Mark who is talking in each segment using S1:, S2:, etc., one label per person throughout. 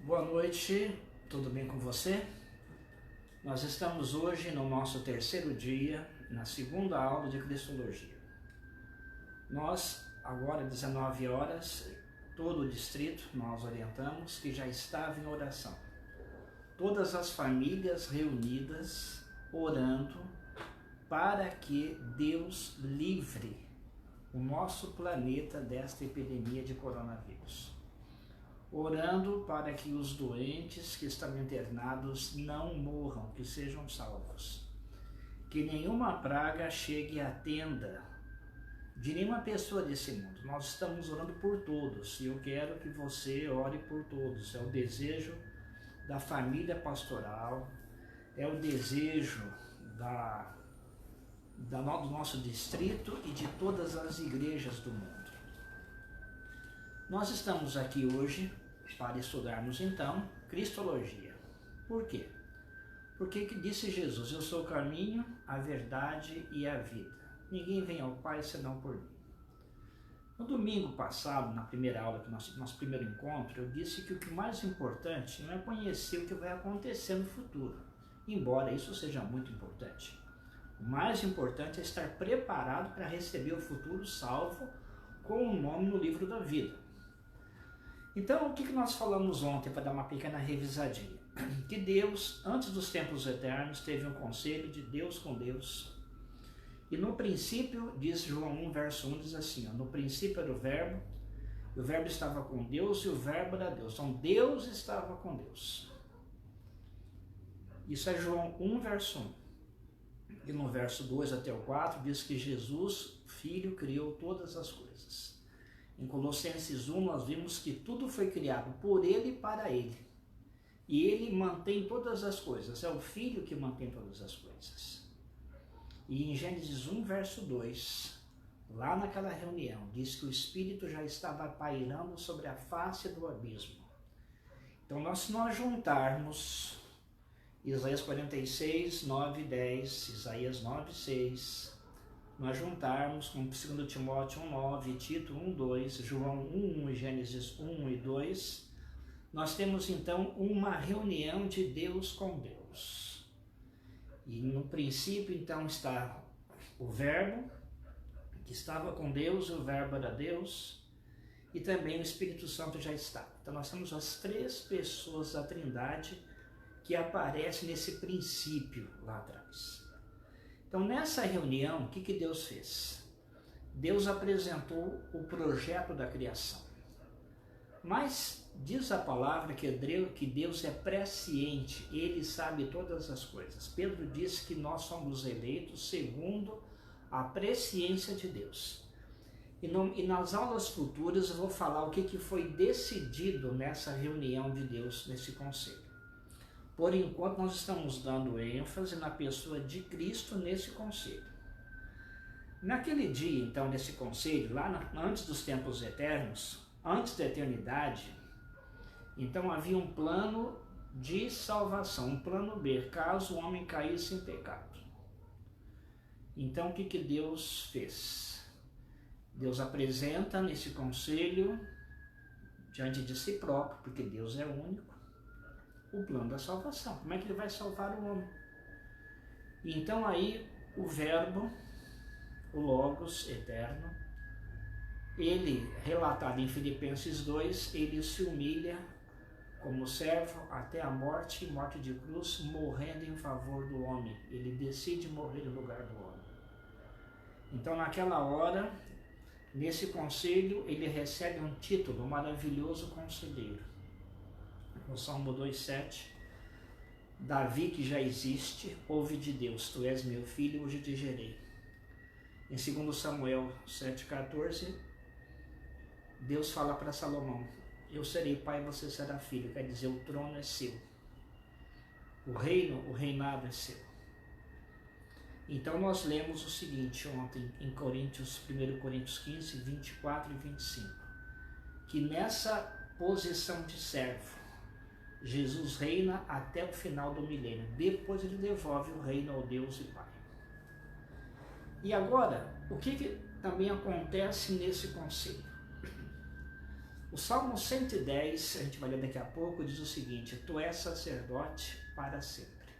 S1: Boa noite, tudo bem com você? Nós estamos hoje no nosso terceiro dia, na segunda aula de Cristologia. Nós, agora 19 horas, todo o distrito, nós orientamos que já estava em oração. Todas as famílias reunidas, orando para que Deus livre o nosso planeta desta epidemia de coronavírus. Orando para que os doentes que estão internados não morram, que sejam salvos. Que nenhuma praga chegue à tenda de nenhuma pessoa desse mundo. Nós estamos orando por todos e eu quero que você ore por todos. É o desejo da família pastoral, é o desejo do nosso distrito e de todas as igrejas do mundo. Nós estamos aqui hoje para estudarmos então Cristologia. Por quê? Porque que disse Jesus: eu sou o caminho, a verdade e a vida. Ninguém vem ao Pai senão por mim. No domingo passado, na primeira aula, nosso primeiro encontro, eu disse que o que mais importante não é conhecer o que vai acontecer no futuro, embora isso seja muito importante. O mais importante é estar preparado para receber o futuro salvo com o nome no livro da vida. Então, o que nós falamos ontem, para dar uma pequena revisadinha? Que Deus, antes dos tempos eternos, teve um conselho de Deus com Deus. E no princípio, diz João 1, verso 1, diz assim, no princípio era o Verbo, e o Verbo estava com Deus, e o Verbo era Deus. Então, Deus estava com Deus. Isso é João 1, verso 1. E no verso 2 até o 4, diz que Jesus, Filho, criou todas as coisas. Em Colossenses 1, nós vimos que tudo foi criado por Ele e para Ele. E Ele mantém todas as coisas. É o Filho que mantém todas as coisas. E em Gênesis 1, verso 2, lá naquela reunião, diz que o Espírito já estava pairando sobre a face do abismo. Então, se nós juntarmos Isaías 46, 9 e 10, Isaías 9, 6... nós juntarmos com 2 Timóteo 1,9, Tito 1,2, João 1,1 e Gênesis 1 e 2, nós temos então uma reunião de Deus com Deus. E no princípio então está o Verbo, que estava com Deus, o Verbo era Deus, e também o Espírito Santo já está. Então nós temos as três pessoas da Trindade que aparecem nesse princípio lá atrás. Então, nessa reunião, o que Deus fez? Deus apresentou o projeto da criação. Mas diz a palavra que Deus é presciente, Ele sabe todas as coisas. Pedro disse que nós somos eleitos segundo a presciência de Deus. E nas aulas futuras eu vou falar o que foi decidido nessa reunião de Deus, nesse conselho. Por enquanto, nós estamos dando ênfase na pessoa de Cristo nesse conselho. Naquele dia, então, nesse conselho, antes dos tempos eternos, antes da eternidade, então havia um plano de salvação, um plano B, caso o homem caísse em pecado. Então, o que Deus fez? Deus apresenta nesse conselho, diante de si próprio, porque Deus é único, o plano da salvação. Como é que ele vai salvar o homem? E então aí o Verbo, o Logos eterno, ele, relatado em Filipenses 2, ele se humilha como servo até a morte e morte de cruz, morrendo em favor do homem. Ele decide morrer no lugar do homem. Então naquela hora, nesse conselho, ele recebe um título, maravilhoso conselheiro. No Salmo 2,7, Davi, que já existe, ouve de Deus: tu és meu filho, hoje te gerei. Em 2 Samuel 7,14, Deus fala para Salomão: eu serei pai e você será filho. Quer dizer, o trono é seu. O reinado é seu. Então nós lemos o seguinte ontem em 1 Coríntios 15, 24 e 25, que nessa posição de servo, Jesus reina até o final do milênio. Depois ele devolve o reino ao Deus e Pai. E agora, o que também acontece nesse conselho? O Salmo 110, a gente vai ler daqui a pouco, diz o seguinte: Tu és sacerdote para sempre.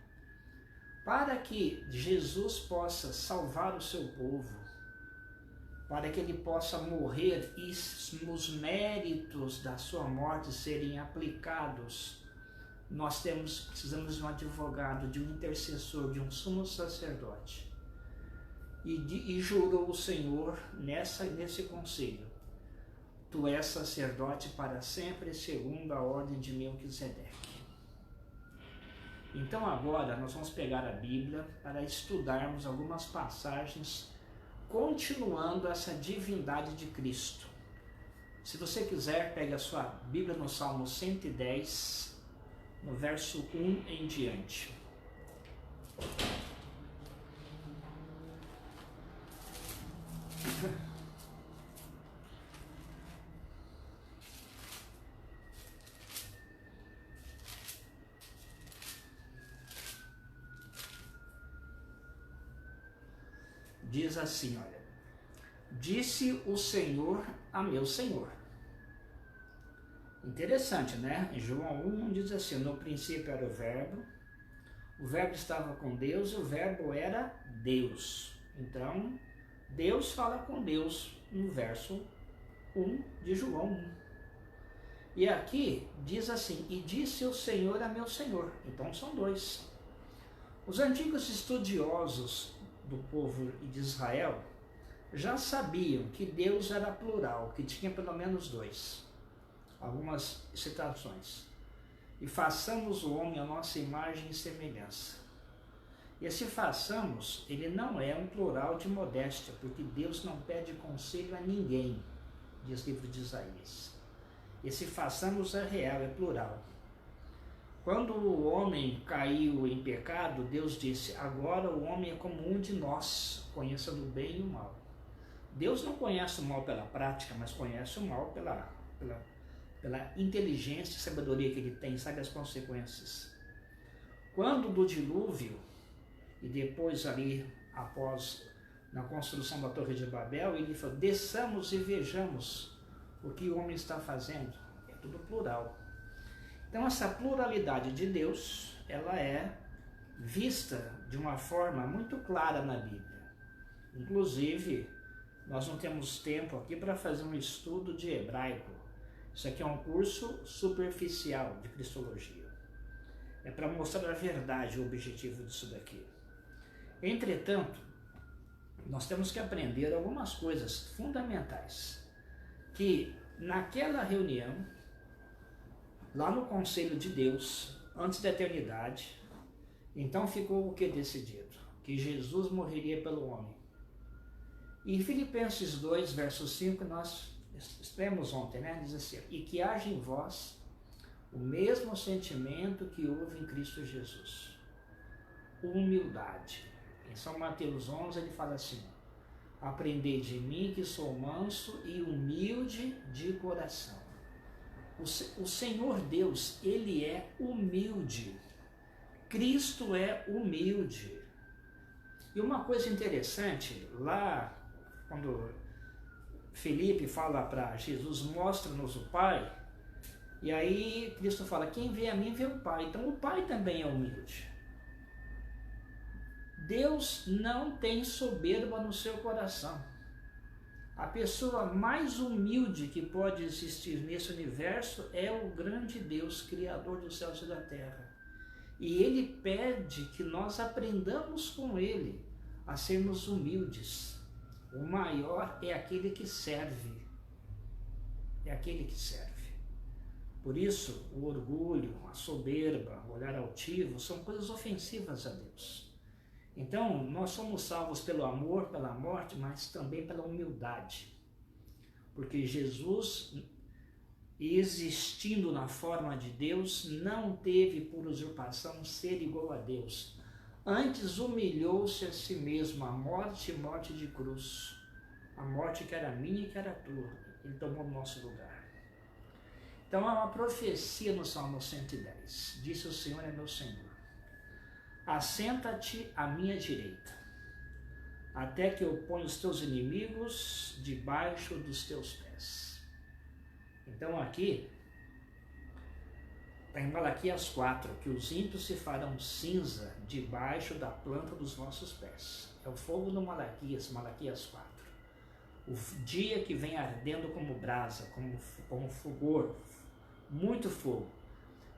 S1: Para que Jesus possa salvar o seu povo, para que ele possa morrer e os méritos da sua morte serem aplicados, nós precisamos de um advogado, de um intercessor, de um sumo sacerdote. E jurou o Senhor nesse conselho: Tu és sacerdote para sempre, segundo a ordem de Melquisedeque. Então agora nós vamos pegar a Bíblia para estudarmos algumas passagens continuando essa divindade de Cristo. Se você quiser, pegue a sua Bíblia no Salmo 110, no verso 1 em diante. Diz assim, olha: Disse o Senhor a meu Senhor. Interessante, né? Em João 1 diz assim: No princípio era o Verbo estava com Deus e o Verbo era Deus. Então, Deus fala com Deus no verso 1 de João 1. E aqui diz assim: E disse o Senhor a meu Senhor. Então são dois. Os antigos estudiosos do povo de Israel já sabiam que Deus era plural, que tinha pelo menos dois. Algumas citações. E façamos o homem a nossa imagem e semelhança. E esse façamos, ele não é um plural de modéstia, porque Deus não pede conselho a ninguém, diz o livro de Isaías. Esse façamos é real, é plural. Quando o homem caiu em pecado, Deus disse: agora o homem é como um de nós, conhecendo o bem e o mal. Deus não conhece o mal pela prática, mas conhece o mal pela inteligência e sabedoria que ele tem, sabe as consequências. Quando do dilúvio, e depois ali, após, na construção da Torre de Babel, ele falou: desçamos e vejamos o que o homem está fazendo. É tudo plural. Então essa pluralidade de Deus, ela é vista de uma forma muito clara na Bíblia. Inclusive, nós não temos tempo aqui para fazer um estudo de hebraico. Isso aqui é um curso superficial de cristologia. É para mostrar a verdade, o objetivo disso daqui. Entretanto, nós temos que aprender algumas coisas fundamentais. Que naquela reunião, lá no conselho de Deus, antes da eternidade, então ficou o que decidido? Que Jesus morreria pelo homem. E em Filipenses 2, verso 5, nós extremos ontem, né? Diz assim: e que haja em vós o mesmo sentimento que houve em Cristo Jesus. Humildade. Em São Mateus 11 ele fala assim: aprendei de mim que sou manso e humilde de coração. O Senhor Deus, ele é humilde. Cristo é humilde. E uma coisa interessante, lá quando Felipe fala para Jesus: mostra-nos o Pai, e aí Cristo fala: quem vê a mim vê o Pai. Então o Pai também é humilde. Deus não tem soberba no seu coração. A pessoa mais humilde que pode existir nesse universo é o grande Deus, Criador dos céus e da terra. E Ele pede que nós aprendamos com Ele a sermos humildes. O maior é aquele que serve. É aquele que serve. Por isso, o orgulho, a soberba, o olhar altivo são coisas ofensivas a Deus. Então, nós somos salvos pelo amor, pela morte, mas também pela humildade. Porque Jesus, existindo na forma de Deus, não teve por usurpação ser igual a Deus. Antes humilhou-se a si mesmo, a morte e morte de cruz. A morte que era minha e que era tua. Ele tomou o nosso lugar. Então, há uma profecia no Salmo 110. Disse: o Senhor é meu Senhor. Assenta-te à minha direita, até que eu ponha os teus inimigos debaixo dos teus pés. Então aqui, está em Malaquias 4, que os ímpios se farão cinza debaixo da planta dos vossos pés. É o fogo do Malaquias 4. O dia que vem ardendo como brasa, como fulgor, muito fogo.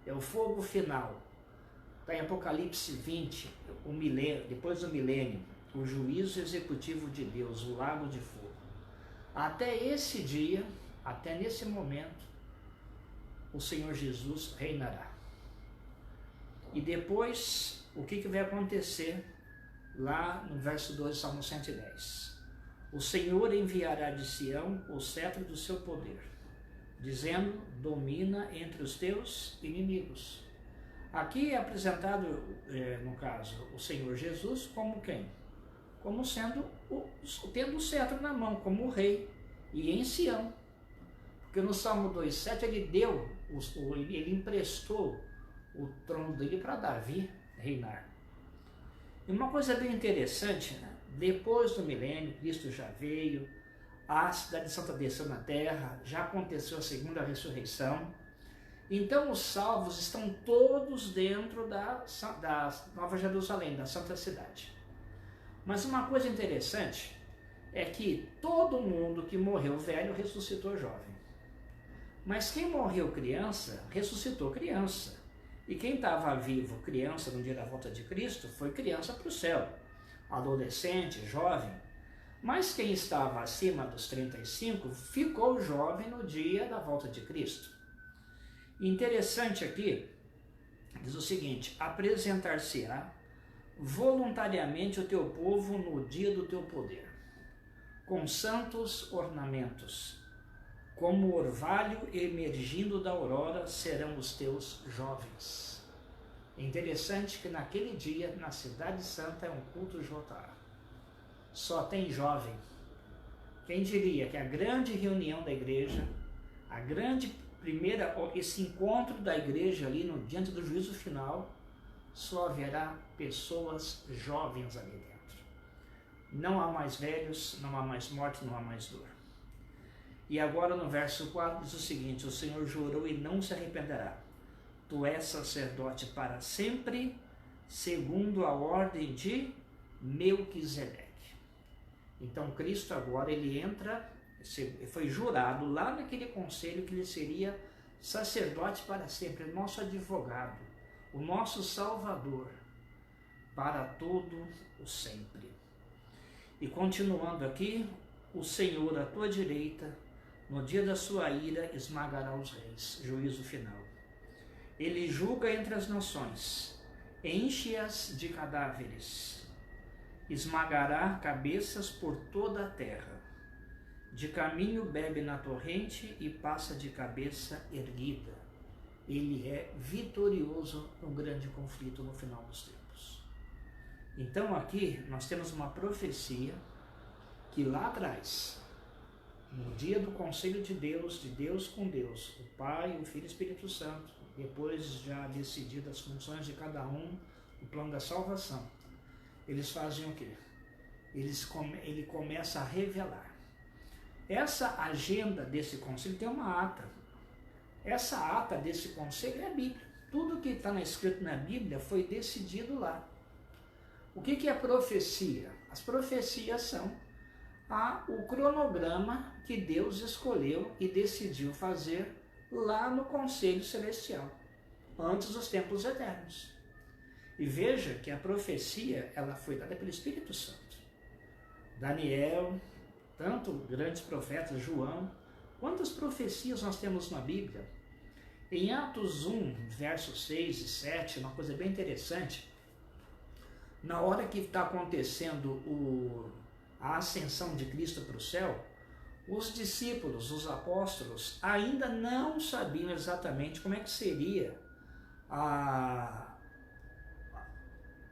S1: É o fogo final. Está em Apocalipse 20, o milênio, depois do milênio, o juízo executivo de Deus, o lago de fogo. Até esse dia, até nesse momento, o Senhor Jesus reinará. E depois, o que vai acontecer lá no verso 2 do Salmo 110? O Senhor enviará de Sião o cetro do seu poder, dizendo, domina entre os teus inimigos. Aqui é apresentado, no caso, o Senhor Jesus como quem? Como sendo, tendo o cetro na mão, como o rei, e em Sião. Porque no Salmo 2,7 ele emprestou o trono dele para Davi reinar. E uma coisa bem interessante, né? Depois do milênio, Cristo já veio, a cidade santa desceu na terra, já aconteceu a segunda ressurreição. Então os salvos estão todos dentro da Nova Jerusalém, da Santa Cidade. Mas uma coisa interessante é que todo mundo que morreu velho ressuscitou jovem. Mas quem morreu criança, ressuscitou criança. E quem estava vivo, criança, no dia da volta de Cristo, foi criança para o céu. Adolescente, jovem. Mas quem estava acima dos 35 ficou jovem no dia da volta de Cristo. Interessante aqui, diz o seguinte, apresentar-se-á voluntariamente o teu povo no dia do teu poder, com santos ornamentos, como orvalho emergindo da aurora serão os teus jovens. É interessante que naquele dia, na Cidade Santa, é um culto Jotá. Só tem jovem. Quem diria que a grande reunião da igreja, a grande primeira, esse encontro da igreja ali diante do juízo final, só haverá pessoas jovens ali dentro. Não há mais velhos, não há mais morte, não há mais dor. E agora no verso 4 diz o seguinte, o Senhor jurou e não se arrependerá. Tu és sacerdote para sempre, segundo a ordem de Melquisedeque. Então Cristo agora ele entra, foi jurado lá naquele conselho que ele seria sacerdote para sempre, o nosso advogado, o nosso salvador, para todo o sempre. E continuando aqui, o Senhor à tua direita, no dia da sua ira, esmagará os reis, juízo final. Ele julga entre as nações, enche-as de cadáveres, esmagará cabeças por toda a terra. De caminho bebe na torrente e passa de cabeça erguida. Ele é vitorioso no grande conflito no final dos tempos. Então aqui nós temos uma profecia que lá atrás, no dia do conselho de Deus com Deus, o Pai, o Filho e o Espírito Santo, depois já decididas as funções de cada um, o plano da salvação, eles fazem o quê? Ele começa a revelar. Essa agenda desse conselho tem uma ata. Essa ata desse conselho é a Bíblia. Tudo que está escrito na Bíblia foi decidido lá. O que é profecia? As profecias são o cronograma que Deus escolheu e decidiu fazer lá no Conselho Celestial, antes dos tempos eternos. E veja que a profecia ela foi dada pelo Espírito Santo. Daniel, tanto grandes profetas, João, quantas profecias nós temos na Bíblia? Em Atos 1, versos 6 e 7, uma coisa bem interessante, na hora que está acontecendo a ascensão de Cristo para o céu, os discípulos, os apóstolos, ainda não sabiam exatamente como é que seria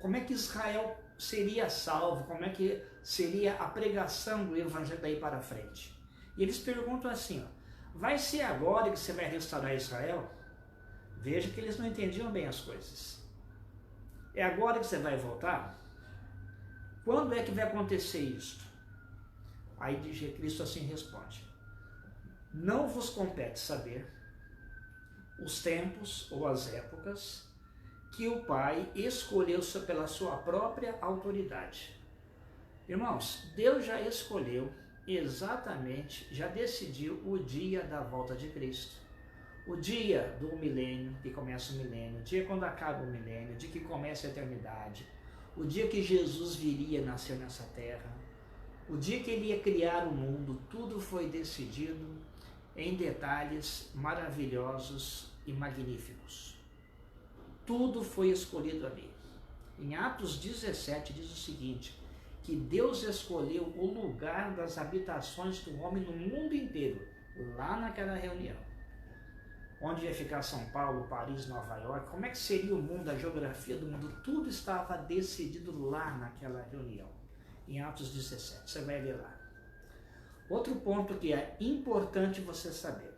S1: como é que Israel seria salvo, como é que seria a pregação do evangelho daí para frente. E eles perguntam assim, vai ser agora que você vai restaurar Israel? Veja que eles não entendiam bem as coisas. É agora que você vai voltar? Quando é que vai acontecer isso? Aí Cristo assim responde, Não vos compete saber os tempos ou as épocas que o Pai escolheu pela sua própria autoridade. Irmãos, Deus já escolheu exatamente, já decidiu o dia da volta de Cristo. O dia do milênio, que começa o milênio, o dia quando acaba o milênio, o dia que começa a eternidade, o dia que Jesus viria nascer nessa terra, o dia que ele ia criar o mundo, tudo foi decidido em detalhes maravilhosos e magníficos. Tudo foi escolhido ali. Em Atos 17 diz o seguinte, que Deus escolheu o lugar das habitações do homem no mundo inteiro, lá naquela reunião. Onde ia ficar São Paulo, Paris, Nova York, como é que seria o mundo, a geografia do mundo, tudo estava decidido lá naquela reunião, em Atos 17, você vai ler lá. Outro ponto que é importante você saber,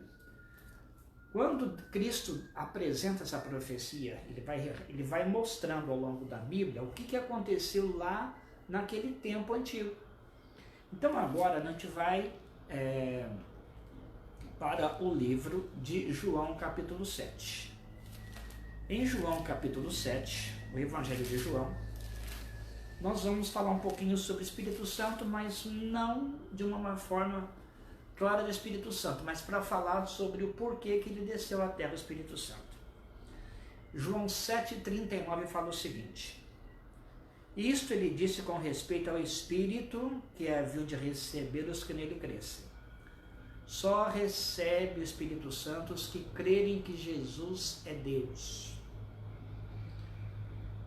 S1: quando Cristo apresenta essa profecia, ele vai mostrando ao longo da Bíblia o que aconteceu lá naquele tempo antigo. Então agora a gente vai para o livro de João capítulo 7. Em João capítulo 7, o Evangelho de João, nós vamos falar um pouquinho sobre o Espírito Santo, mas não de uma forma clara do Espírito Santo, mas para falar sobre o porquê que ele desceu à terra, o Espírito Santo. João 7,39 fala o seguinte: isto ele disse com respeito ao Espírito que havia de receber os que nele crescem. Só recebe o Espírito Santo os que crerem que Jesus é Deus.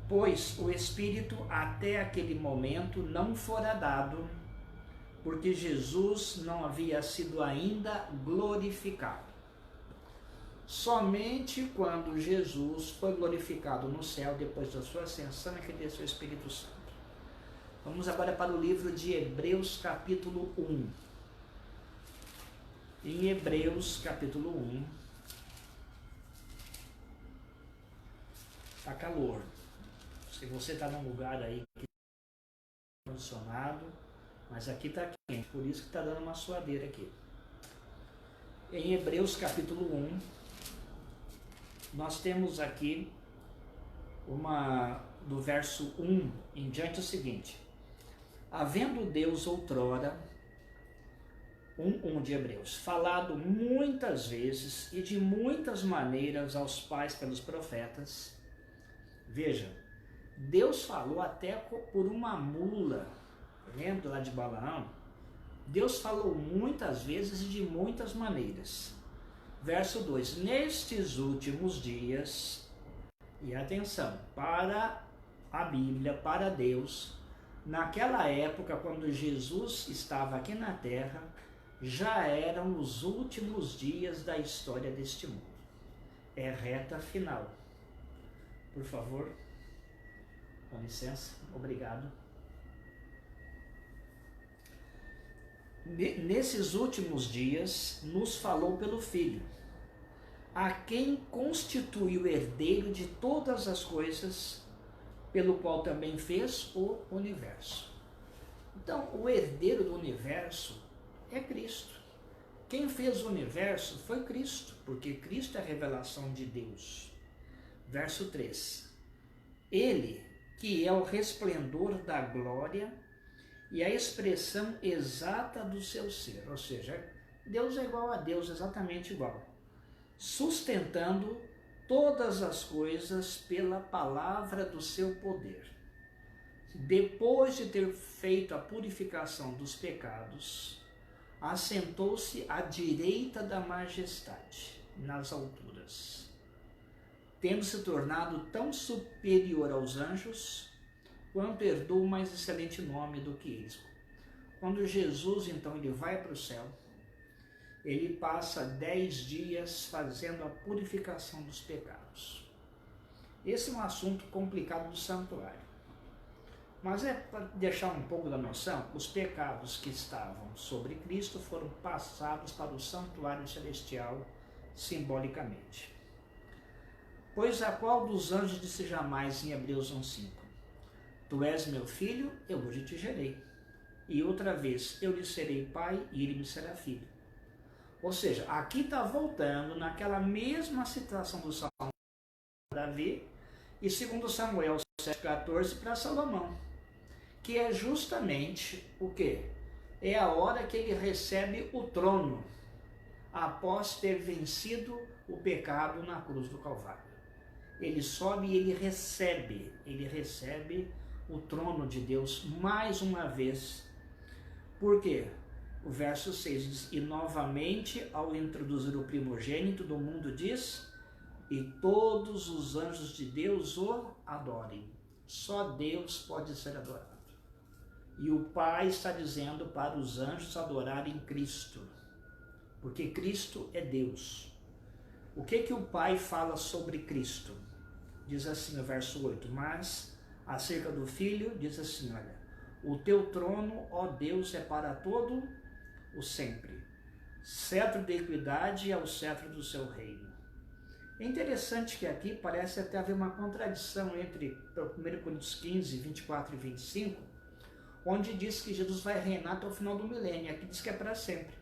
S1: Pois o Espírito até aquele momento não fora dado, porque Jesus não havia sido ainda glorificado. Somente quando Jesus foi glorificado no céu, depois da sua ascensão, é que desceu o Espírito Santo. Vamos agora para o livro de Hebreus capítulo 1. Em Hebreus capítulo 1, está calor. Se você está num lugar aí que está condicionado, mas aqui está quente, por isso que está dando uma suadeira aqui. Em Hebreus capítulo 1, nós temos aqui do verso 1 em diante o seguinte: havendo Deus outrora, 1 de Hebreus, falado muitas vezes e de muitas maneiras aos pais pelos profetas. Veja, Deus falou até por uma mula, lembra lá de Balaão? Deus falou muitas vezes e de muitas maneiras. Verso 2, nestes últimos dias, e atenção, para a Bíblia, para Deus, naquela época, quando Jesus estava aqui na terra, já eram os últimos dias da história deste mundo. É reta final. Por favor, com licença, obrigado. Nesses últimos dias, nos falou pelo Filho, a quem constitui o herdeiro de todas as coisas, pelo qual também fez o universo. Então, o herdeiro do universo é Cristo. Quem fez o universo foi Cristo, porque Cristo é a revelação de Deus. Verso 3. Ele, que é o resplendor da glória e a expressão exata do seu ser, ou seja, Deus é igual a Deus, exatamente igual, sustentando todas as coisas pela palavra do seu poder. Depois de ter feito a purificação dos pecados, assentou-se à direita da majestade, nas alturas, tendo se tornado tão superior aos anjos, quanto herdou o mais excelente nome do que eles. Quando Jesus, então, ele vai para o céu, ele passa 10 dias fazendo a purificação dos pecados. Esse é um assunto complicado do santuário. Mas para deixar um pouco da noção, os pecados que estavam sobre Cristo foram passados para o santuário celestial simbolicamente. Pois a qual dos anjos disse jamais em Hebreus 1,5: Tu és meu filho, eu hoje te gerei. E outra vez, eu lhe serei pai e ele me será filho. Ou seja, aqui está voltando naquela mesma situação do Salmo de Davi e segundo Samuel 7,14 para Salomão, que é justamente o que? É a hora que ele recebe o trono, após ter vencido o pecado na cruz do Calvário. Ele sobe e ele recebe o trono de Deus mais uma vez. Por quê? O verso 6 diz, e novamente, ao introduzir o primogênito do mundo, diz, e todos os anjos de Deus o adorem. Só Deus pode ser adorado. E o Pai está dizendo para os anjos adorarem Cristo, porque Cristo é Deus. O que o Pai fala sobre Cristo? Diz assim no verso 8, mas acerca do Filho, diz assim, olha, o teu trono, ó Deus, é para todo o sempre. Cetro de equidade é o cetro do seu reino. É interessante que aqui parece até haver uma contradição entre 1 Coríntios 15, 24 e 25, onde diz que Jesus vai reinar até o final do milênio. Aqui diz que é para sempre.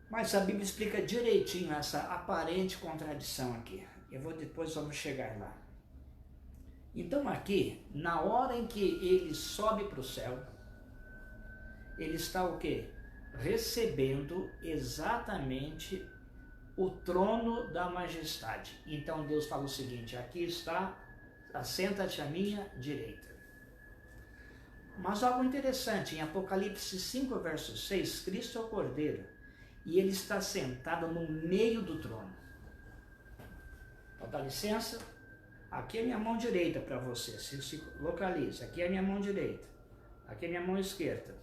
S1: Mas a Bíblia explica direitinho essa aparente contradição aqui. Depois vamos chegar lá. Então aqui, na hora em que ele sobe para o céu, ele está o quê? Recebendo exatamente o trono da majestade. Então Deus fala o seguinte, aqui está, assenta-te à minha direita. Mas algo interessante, em Apocalipse 5, verso 6, Cristo é o Cordeiro, e ele está sentado no meio do trono. Então, dá licença, aqui é minha mão direita para você, se localiza, aqui é minha mão direita, aqui é minha mão esquerda.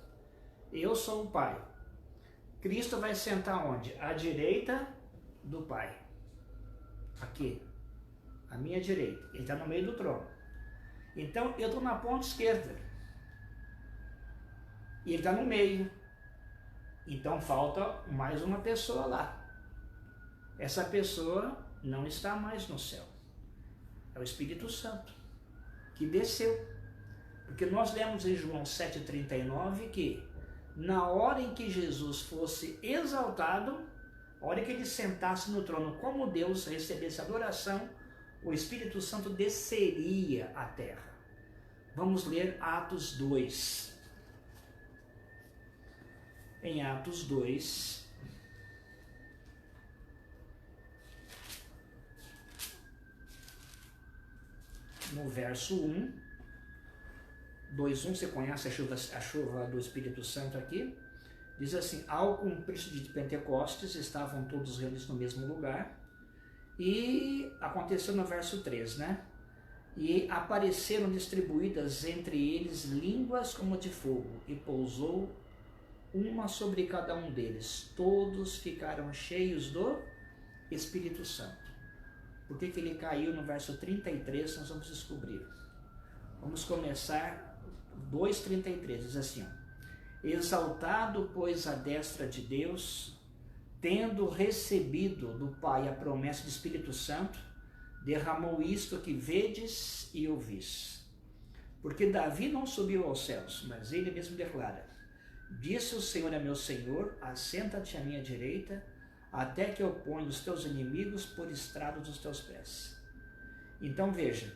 S1: Eu sou o Pai. Cristo vai sentar onde? À direita do Pai. Aqui, à minha direita. Ele está no meio do trono. Então, eu estou na ponta esquerda. E ele está no meio. Então, falta mais uma pessoa lá. Essa pessoa não está mais no céu. É o Espírito Santo, que desceu. Porque nós lemos em João 7,39 que na hora em que Jesus fosse exaltado, a hora que ele sentasse no trono como Deus, recebesse adoração, o Espírito Santo desceria à terra. Vamos ler Atos 2. Em Atos 2, no verso 1, 2:1, você conhece a chuva do Espírito Santo aqui? Diz assim, ao cumprir-se de Pentecostes, estavam todos reunidos no mesmo lugar, e aconteceu no verso 3, né? E apareceram distribuídas entre eles línguas como de fogo, e pousou uma sobre cada um deles. Todos ficaram cheios do Espírito Santo. Por que ele caiu no verso 33? Nós vamos descobrir. Vamos começar 2:33, diz assim, ó, exaltado, pois, à destra de Deus, tendo recebido do Pai a promessa do Espírito Santo, derramou isto que vedes e ouvis. Porque Davi não subiu aos céus, mas ele mesmo declara, disse o Senhor a meu Senhor, assenta-te à minha direita, até que eu ponha os teus inimigos por estrado dos teus pés. Então veja,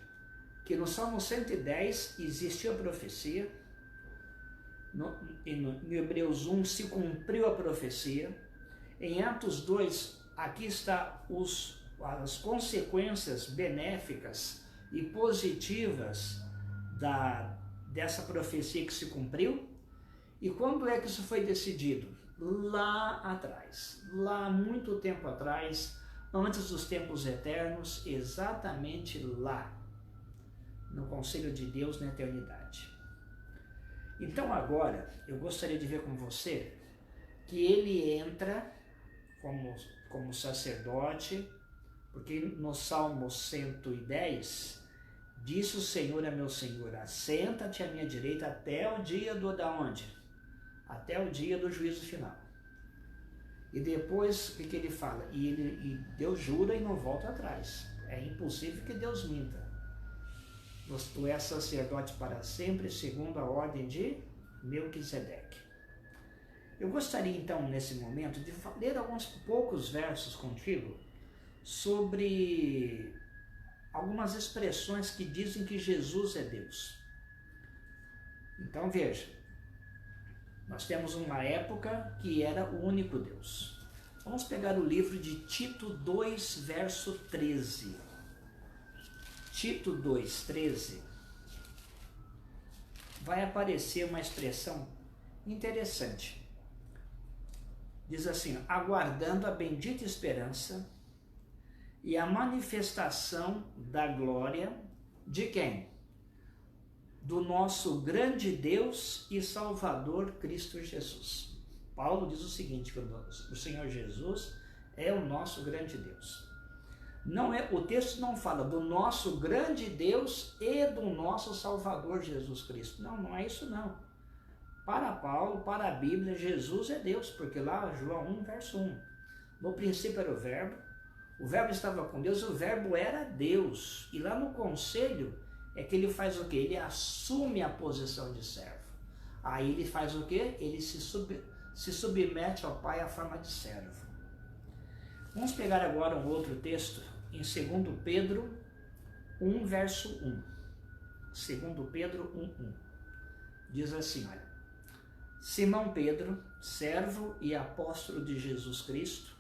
S1: que no Salmo 110 existiu a profecia, no Hebreus 1 se cumpriu a profecia, em Atos 2, aqui está as consequências benéficas e positivas dessa profecia que se cumpriu. E quando é que isso foi decidido? Lá atrás, lá muito tempo atrás, antes dos tempos eternos, exatamente lá, no conselho de Deus na eternidade. Então agora, eu gostaria de ver com você que ele entra como sacerdote, porque no Salmo 110, disse o Senhor a meu Senhor, assenta-te à minha direita até o dia da onde? Até o dia do juízo final. E depois, o que ele fala? E Deus jura e não volta atrás. É impossível que Deus minta. Tu és sacerdote para sempre, segundo a ordem de Melquisedeque. Eu gostaria então, nesse momento, de ler alguns poucos versos contigo sobre algumas expressões que dizem que Jesus é Deus. Então veja, nós temos uma época que era o único Deus. Vamos pegar o livro de Tito 2, verso 13. Tito 2, 13. Vai aparecer uma expressão interessante. Diz assim: aguardando a bendita esperança e a manifestação da glória de quem? Do nosso grande Deus e Salvador Cristo Jesus. Paulo diz o seguinte, que o Senhor Jesus é o nosso grande Deus. Não é, o texto não fala do nosso grande Deus e do nosso Salvador Jesus Cristo. Não, não é isso não. Para Paulo, para a Bíblia, Jesus é Deus, porque lá João 1, verso 1. No princípio era o verbo estava com Deus, o verbo era Deus. E lá no conselho é que ele faz o quê? Ele assume a posição de servo. Aí ele faz o quê? Ele se submete ao Pai à forma de servo. Vamos pegar agora um outro texto em 2 Pedro 1, verso 1. 2 Pedro 1, 1. Diz assim, olha: Simão Pedro, servo e apóstolo de Jesus Cristo,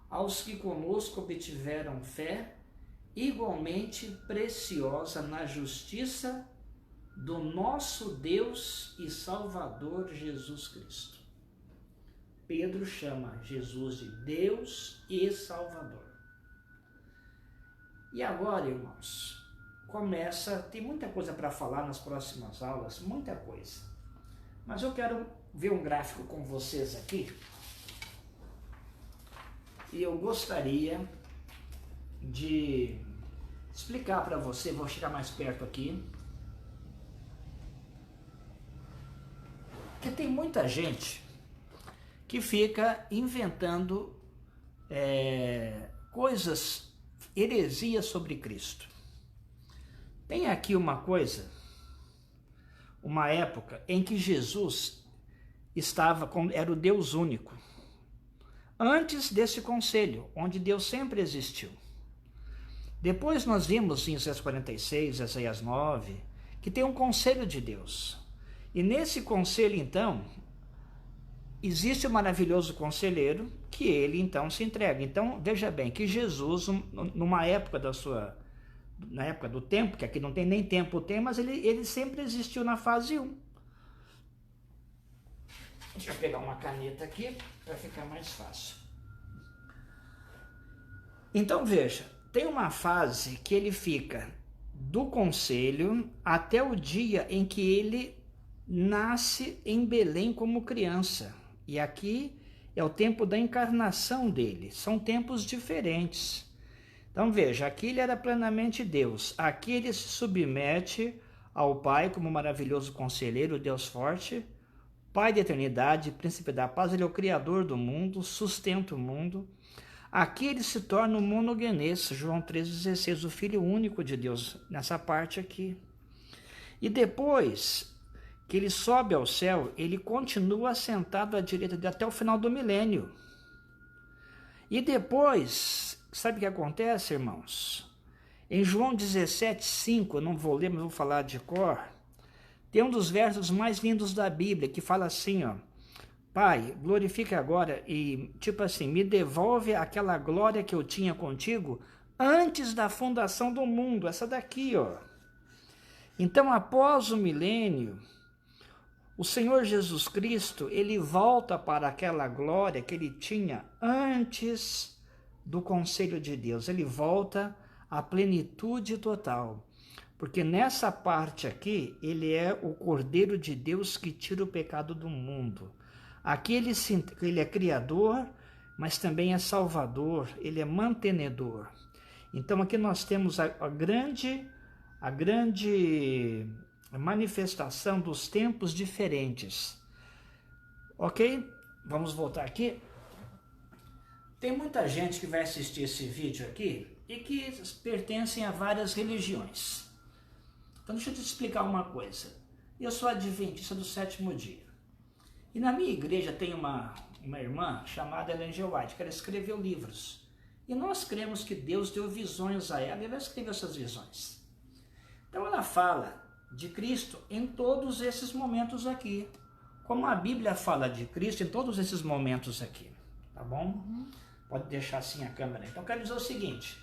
S1: aos que conosco obtiveram fé igualmente preciosa na justiça do nosso Deus e Salvador Jesus Cristo. Pedro chama Jesus de Deus e Salvador. E agora, irmãos, tem muita coisa para falar nas próximas aulas, muita coisa. Mas eu quero ver um gráfico com vocês aqui. E eu gostaria de explicar para você, vou chegar mais perto aqui, que tem muita gente que fica inventando coisas, heresias sobre Cristo. Tem aqui uma coisa, uma época em que Jesus era o Deus único. Antes desse conselho, onde Deus sempre existiu. Depois nós vimos em Isaías 46, Isaías 9, que tem um conselho de Deus. E nesse conselho, então, existe o maravilhoso conselheiro que ele, então, se entrega. Então, veja bem, que Jesus, numa época na época do tempo, que aqui não tem nem tempo, mas ele sempre existiu na fase 1. Deixa eu pegar uma caneta aqui para ficar mais fácil. Então veja, tem uma fase que ele fica do conselho até o dia em que ele nasce em Belém como criança. E aqui é o tempo da encarnação dele. São tempos diferentes. Então veja, aqui ele era plenamente Deus. Aqui ele se submete ao Pai como maravilhoso conselheiro, Deus forte, Pai da eternidade, príncipe da paz. Ele é o criador do mundo, sustenta o mundo. Aqui ele se torna o monogenês, João 3,16, o Filho único de Deus, nessa parte aqui. E depois que ele sobe ao céu, ele continua sentado à direita dele até o final do milênio. E depois, sabe o que acontece, irmãos? Em João 17,5, eu não vou ler, mas vou falar de cor, tem um dos versos mais lindos da Bíblia, que fala assim, ó: Pai, glorifica agora e, tipo assim, me devolve aquela glória que eu tinha contigo antes da fundação do mundo. Essa daqui, ó. Então, após o milênio, o Senhor Jesus Cristo, ele volta para aquela glória que ele tinha antes do conselho de Deus. Ele volta à plenitude total. Porque nessa parte aqui, ele é o Cordeiro de Deus que tira o pecado do mundo. Aqui ele é criador, mas também é salvador, ele é mantenedor. Então aqui nós temos a grande manifestação dos tempos diferentes. Ok? Vamos voltar aqui. Tem muita gente que vai assistir esse vídeo aqui e que pertencem a várias religiões. Então deixa eu te explicar uma coisa. Eu sou adventista do sétimo dia. E na minha igreja tem uma irmã chamada Ellen G. White, que ela escreveu livros. E nós cremos que Deus deu visões a ela e ela escreveu essas visões. Então ela fala de Cristo em todos esses momentos aqui. Como a Bíblia fala de Cristo em todos esses momentos aqui. Tá bom? Pode deixar assim a câmera. Então quero dizer o seguinte.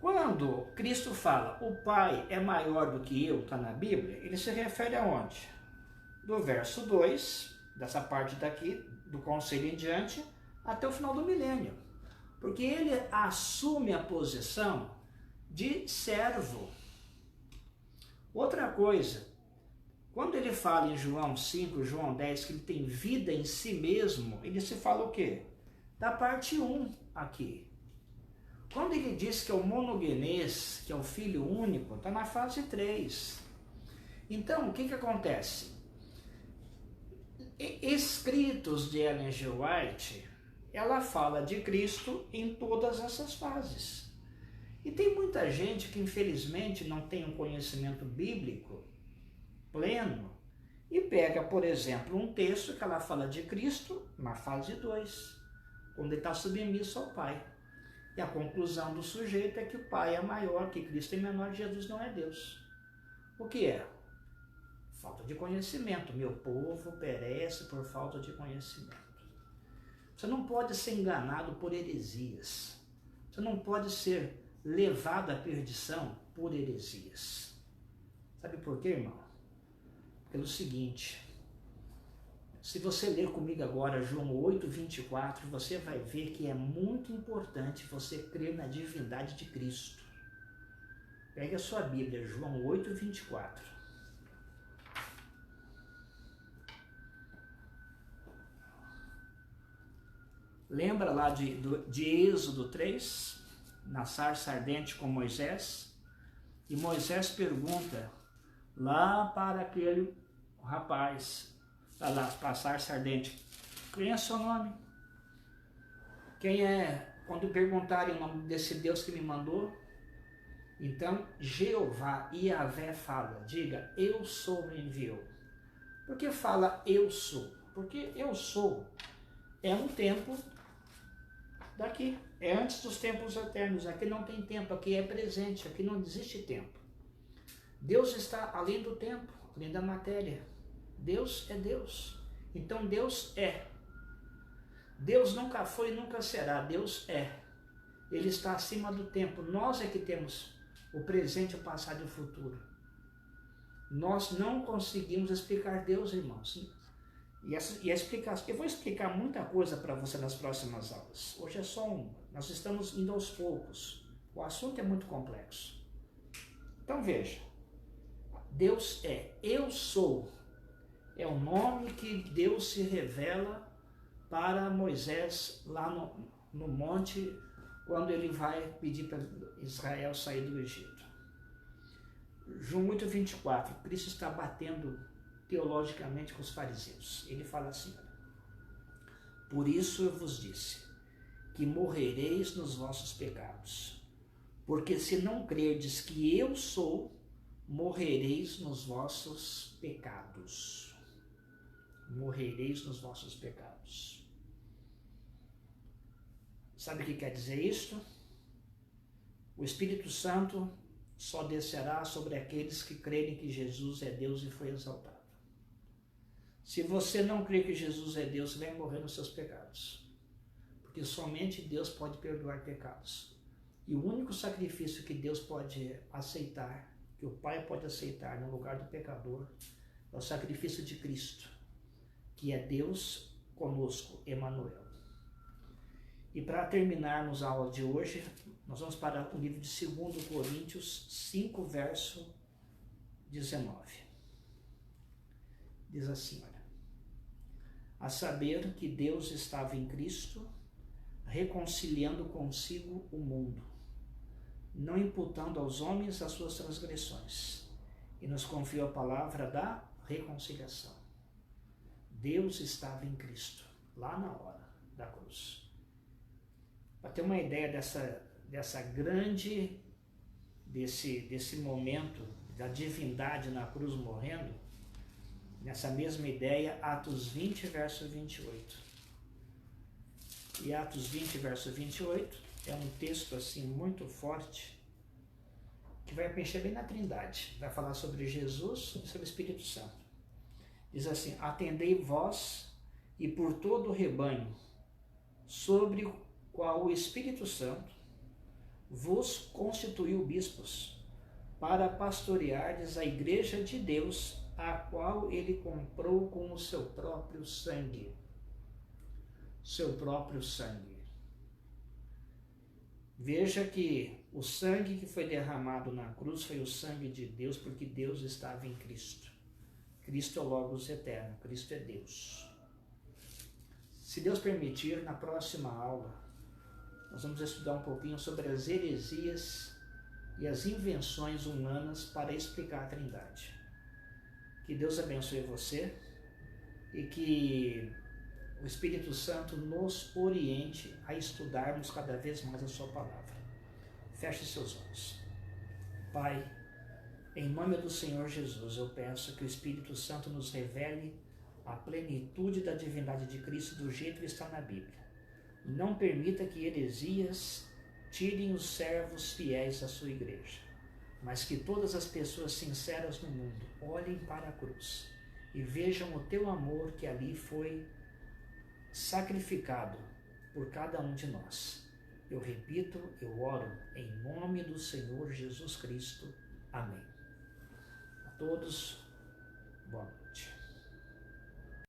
S1: Quando Cristo fala o Pai é maior do que eu, está na Bíblia, ele se refere aonde? Do verso 2, dessa parte daqui, do conselho em diante, até o final do milênio. Porque ele assume a posição de servo. Outra coisa, quando ele fala em João 5, João 10, que ele tem vida em si mesmo, ele se fala o quê? Da parte 1 aqui. Quando ele diz que é o monogenês, que é o filho único, está na fase 3. Então, o que acontece? Escritos de Ellen G. White, ela fala de Cristo em todas essas fases. E tem muita gente que infelizmente não tem um conhecimento bíblico pleno e pega, por exemplo, um texto que ela fala de Cristo na fase 2, quando ele está submisso ao Pai. E a conclusão do sujeito é que o Pai é maior, que Cristo é menor, Jesus não é Deus. O que é? Falta de conhecimento. Meu povo perece por falta de conhecimento. Você não pode ser enganado por heresias. Você não pode ser levado à perdição por heresias. Sabe por quê, irmão? Pelo seguinte, se você ler comigo agora João 8:24, você vai ver que é muito importante você crer na divindade de Cristo. Pegue a sua Bíblia, João 8:24. Lembra lá de Êxodo 3, na sarça ardente com Moisés? E Moisés pergunta lá para aquele rapaz, lá para a sarça ardente, quem é seu nome? Quem é? Quando perguntarem o nome desse Deus que me mandou, então Jeová, Yahvé fala, diga, eu sou me enviou. Por que fala eu sou? Porque eu sou é um tempo daqui, é antes dos tempos eternos, aqui não tem tempo, aqui é presente, aqui não existe tempo. Deus está além do tempo, além da matéria. Deus é Deus. Então Deus é. Deus nunca foi e nunca será. Deus é. Ele está acima do tempo. Nós é que temos o presente, o passado e o futuro. Nós não conseguimos explicar Deus, irmãos. E a explicação, eu vou explicar muita coisa para você nas próximas aulas. Hoje é só uma. Nós estamos indo aos poucos. O assunto é muito complexo. Então veja. Deus é. Eu sou. É o nome que Deus se revela para Moisés lá no monte, quando ele vai pedir para Israel sair do Egito. João 8:24, Cristo está batendo teologicamente com os fariseus. Ele fala assim, por isso eu vos disse, que morrereis nos vossos pecados, porque se não crerdes que eu sou, morrereis nos vossos pecados. Morrereis nos vossos pecados. Sabe o que quer dizer isto? O Espírito Santo só descerá sobre aqueles que crerem que Jesus é Deus e foi exaltado. Se você não crê que Jesus é Deus, você vai morrer nos seus pecados. Porque somente Deus pode perdoar pecados. E o único sacrifício que Deus pode aceitar, que o Pai pode aceitar no lugar do pecador, é o sacrifício de Cristo, que é Deus conosco, Emanuel. E para terminarmos a aula de hoje, nós vamos para o livro de 2 Coríntios 5, verso 19. Diz assim, olha, a saber que Deus estava em Cristo, reconciliando consigo o mundo, não imputando aos homens as suas transgressões, e nos confiou a palavra da reconciliação. Deus estava em Cristo, lá na hora da cruz. Para ter uma ideia desse momento da divindade na cruz morrendo, Nessa mesma ideia, Atos 20, verso 28. E Atos 20, verso 28 é um texto assim muito forte, que vai mexer bem na Trindade. Vai falar sobre Jesus e sobre o Espírito Santo. Diz assim: atendei vós e por todo o rebanho, sobre o qual o Espírito Santo vos constituiu bispos, para pastoreardes a igreja de Deus, a qual ele comprou com o seu próprio sangue. Seu próprio sangue. Veja que o sangue que foi derramado na cruz foi o sangue de Deus, porque Deus estava em Cristo. Cristo é o Logos eterno, Cristo é Deus. Se Deus permitir, na próxima aula, nós vamos estudar um pouquinho sobre as heresias e as invenções humanas para explicar a Trindade. Que Deus abençoe você e que o Espírito Santo nos oriente a estudarmos cada vez mais a sua palavra. Feche seus olhos. Pai, em nome do Senhor Jesus, eu peço que o Espírito Santo nos revele a plenitude da divindade de Cristo do jeito que está na Bíblia. Não permita que heresias tirem os servos fiéis da sua igreja, mas que todas as pessoas sinceras no mundo olhem para a cruz e vejam o teu amor que ali foi sacrificado por cada um de nós. Eu repito, eu oro em nome do Senhor Jesus Cristo. Amém. A todos, boa noite.